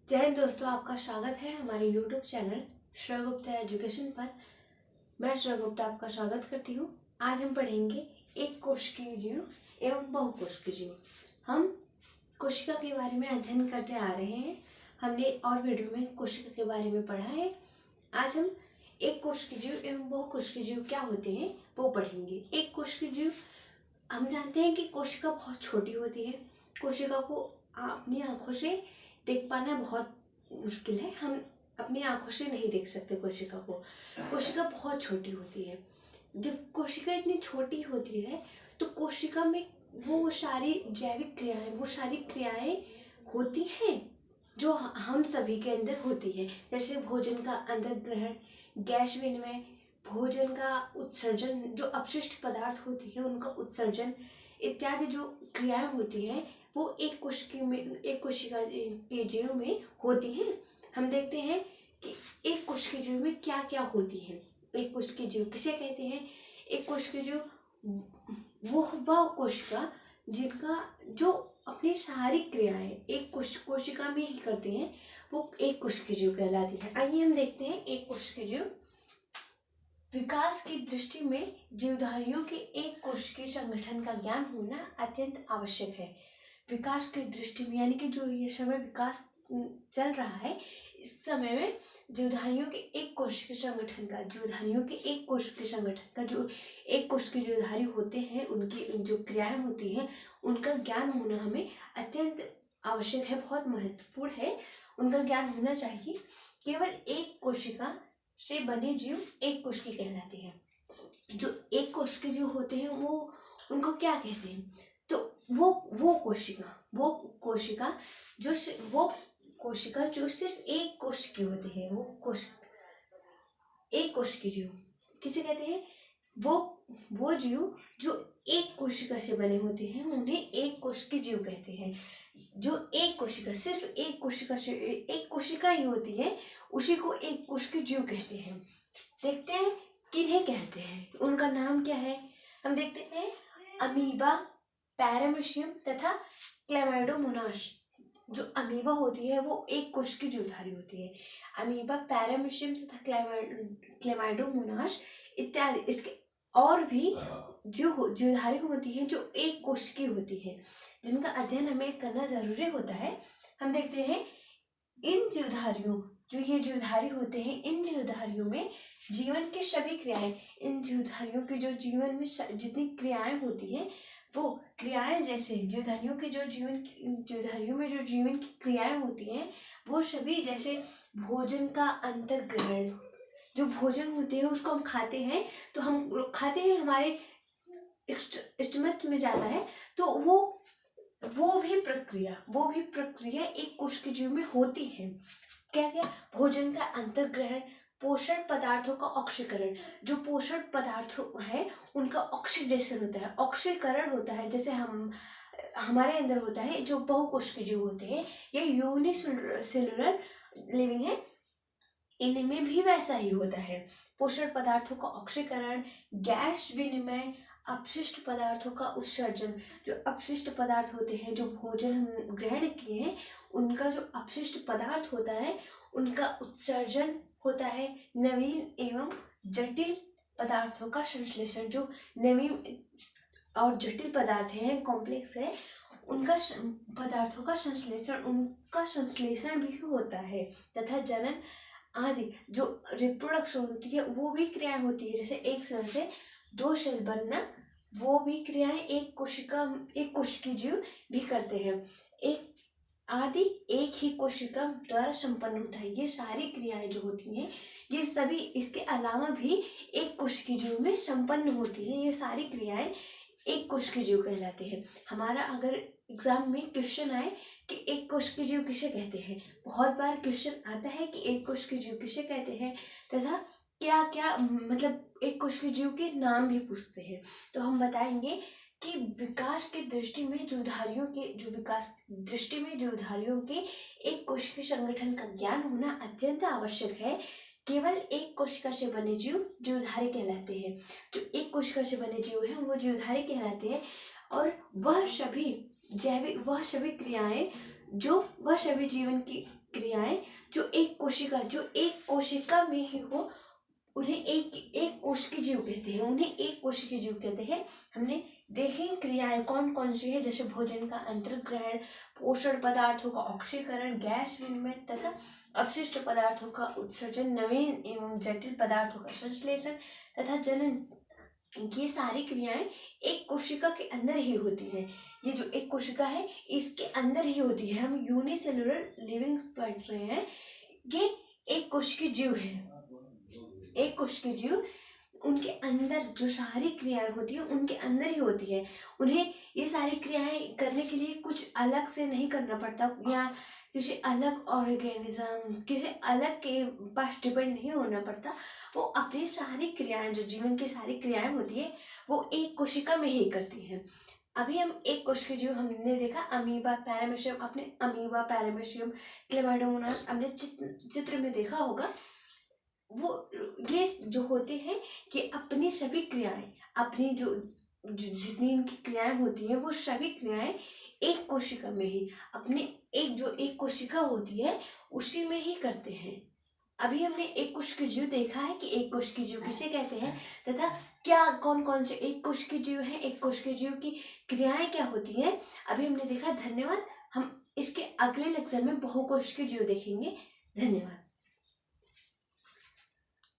जय हिंद दोस्तों, आपका स्वागत है हमारे YouTube channel Shreya Gupta education पर। मैं श्रेया गुप्ता आपका स्वागत करती हूँ। आज हम पढ़ेंगे एक कोशिकीय जीव एवं बहुकोशिकीय जीव। हम कोशिका के बारे में अध्ययन करते आ रहे हैं। हमने और वीडियो में कोशिका के बारे में पढ़ा है। आज हम एक कोशिकीय जीव एवं बहुकोशिकीय जीव क्या होते हैं वो पढ़ेंगे। एक कोशिकीय जीव, हम जानते हैं कि कोशिका बहुत छोटी होती है। कोशिका को अपनी आंखों से देख पाना बहुत मुश्किल है। हम अपनी आंखों से नहीं देख सकते कोशिका को। कोशिका बहुत छोटी होती है। जब कोशिका इतनी छोटी होती है तो कोशिका में वो सारी जैविक क्रियाएं, वो सारी क्रियाएं होती हैं जो हम सभी के अंदर होती है। जैसे भोजन का अंदर ग्रहण, गैस विनिमय, भोजन का उत्सर्जन, जो अपशिष्ट पदार्थ होती है उनका उत्सर्जन इत्यादि जो क्रियाएं होती हैं वो एक कोशिका के जीव में होती हैं। हम देखते हैं कि एक कोशिकीय जीव में क्या क्या होती है। एक कोशिकीय जीव किसे कहते हैं? एक कोशिकीय जीव वह कोशिका जिनका जो अपनी सारी क्रियाएं एक कोशिका में ही करते हैं, वो एक कोशिकीय जीव कहलाती है। आइए हम देखते हैं एक कोशिकीय जीव। विकास की दृष्टि में जीवधारियों के एक कोशिकीय संगठन का ज्ञान होना अत्यंत आवश्यक है। विकास की दृष्टि में यानी कि जो ये समय विकास चल रहा है, इस समय में जीवधारियों के एक कोशिकीय संगठन का, जीवधारियों के एक कोशिकीय संगठन का, जो एक कोशिकीय जीवधारी होते हैं उनकी जो क्रियाएं होती हैं उनका ज्ञान होना हमें अत्यंत आवश्यक है, बहुत महत्वपूर्ण है। उनका ज्ञान होना चाहिए। केवल एक कोशिका से बने जीव एक कोशिकी कहलाते हैं। जो एक कोशिकीय जीव होते हैं वो उनको क्या कहते हैं? तो वो कोशिका जो सिर्फ एक कोशिकी होती है, एक कोशिकीय जीव किसे कहते हैं? वो जीव जो एक कोशिका से बने होते हैं उन्हें एक कोशिकीय जीव कहते हैं। जो एक कोशिका, सिर्फ एक कोशिका से, एक कोशिका ही होती है, उसी को एक कोशिकीय जीव कहते हैं। देखते हैं किन्हें कहते हैं, उनका नाम क्या है। हम देखते हैं अमीबा, पैरामीशियम तथा क्लेमाइडोमोनास। जो अमीबा होती है वो एक कोशिकीय जीवधारी होती है। अमीबा, पैरामीशियम तथा क्लेमाइडोमोनास इत्यादि, इसके और भी जो जीवधारी होती है जो एक कोशिकीय होती है, जिनका अध्ययन हमें करना जरूरी होता है। हम देखते हैं इन जीवधारियों, जो ये जीवधारी होते हैं, इन जीवधारियों में जीवन की सभी क्रियाएं, इन जीवधारियों की जो जीवन में जितनी क्रियाएं होती हैं वो क्रियाएं, जैसे जीवधारियों में जो जीवन की क्रियाएं होती हैं वो सभी, जैसे भोजन का अंतर्ग्रहण, जो भोजन होते हैं उसको हम खाते हैं, तो हम खाते हैं, हमारे स्टमक में जाता है, तो वो भी प्रक्रिया एक कोशिकीय जीव में होती है। क्या क्या? भोजन का अंतर्ग्रहण, पोषण पदार्थों का ऑक्सीकरण, जो पोषण पदार्थ है उनका ऑक्सीडेशन होता है, ऑक्सीकरण होता है। जैसे हमारे अंदर होता है, जो बहुकोशिकीय जीव होते हैं ये यूनिसेलुलर लिविंग है, इनमें भी वैसा ही होता है। पोषण पदार्थों का ऑक्सीकरण, गैस विनिमय, अपशिष्ट पदार्थों का उत्सर्जन, जो अपशिष्ट पदार्थ होते हैं, जो भोजन हम ग्रहण किए हैं उनका जो अपशिष्ट पदार्थ होता है उनका उत्सर्जन होता है। नवीन एवं जटिल पदार्थों का संश्लेषण, जो नवीन और जटिल पदार्थ हैं, कॉम्प्लेक्स है, उनका पदार्थों का संश्लेषण भी होता है। तथा जनन आदि, जो रिप्रोडक्शन होती है वो भी क्रियाएं होती है। जैसे एक सेल से 2 सेल बनना, वो भी क्रियाएं एक कोशिकीय जीव भी करते हैं। एक ही कोशिका द्वारा संपन्न होता है। ये सारी क्रियाएं जो होती हैं ये सभी इसके अलावा भी एक कोशिकीय जीव में संपन्न होती है। ये सारी क्रियाएं एक कोशिकीय जीव कहलाते हैं। हमारा अगर एग्जाम में क्वेश्चन आए कि एक कोशिकीय जीव किसे कहते हैं, बहुत बार क्वेश्चन आता है कि एक कोशिकीय जीव किसे कहते हैं तथा क्या क्या, मतलब एक कोशिकीय जीव के नाम भी पूछते हैं। तो हम बताएंगे कि विकास की दृष्टि में जीवधारियों के एक कोशिकीय संगठन का ज्ञान होना अत्यंत आवश्यक है। केवल एक कोशिका से बने जीव जीवधारी कहलाते हैं। जो एक कोशिका से बने जीव हैं वो जीवधारी कहलाते हैं। और वह सभी क्रियाएं, जो वह सभी जीवन की क्रियाएं जो एक कोशिका में ही हो उन्हें एक कोश के जीव कहते हैं, उन्हें एक कोश के जीव कहते हैं। हमने देखे क्रियाएं कौन कौन सी है, जैसे भोजन का अंतर्ग्रहण, पोषण पदार्थों का ऑक्सीकरण, गैस विनिमय तथा अवशिष्ट पदार्थों का उत्सर्जन, नवीन एवं जटिल पदार्थों का संश्लेषण तथा जनन। ये सारी क्रियाएं एक कोशिका के अंदर ही होती हैं। ये जो एक कोशिका है इसके अंदर ही होती है। हम यूनिसेलुलर लिविंग पढ़ रहे हैं। ये एक कोश के जीव है। एक कोश के जीव उनके अंदर जो सारी क्रियाएं होती है उनके अंदर ही होती है। उन्हें ये सारी क्रियाएं करने के लिए कुछ अलग से नहीं करना पड़ता, या किसी अलग ऑर्गेनिज्म, किसी अलग के पास डिपेंड नहीं होना पड़ता। वो अपनी सारी क्रियाएं, जो जीवन की सारी क्रियाएं होती है, वो एक कोशिका में ही करती हैं। अभी हम एक कोश के जीव हमने देखा अमीबा, पैरामीशियम, अपने अमीबा, पैरामीशियम, क्लेमाइडोमोनास हमने चित्र में देखा होगा। वो ये जो होते हैं कि अपनी सभी क्रियाएं, अपनी जो जितनी इनकी क्रियाएं होती हैं वो सभी क्रियाएं एक कोशिका में ही, अपने एक कोशिका होती है उसी में ही करते हैं। अभी हमने एक कोश के जीव देखा है कि एक कोश के जीव किसे कहते हैं तथा क्या कौन कौन से एक कोश के जीव हैं, एक कोश के जीव की क्रियाएं क्या होती हैं, अभी हमने देखा। धन्यवाद। हम इसके अगले लेक्चर में बहुकोश के जीव देखेंगे। धन्यवाद।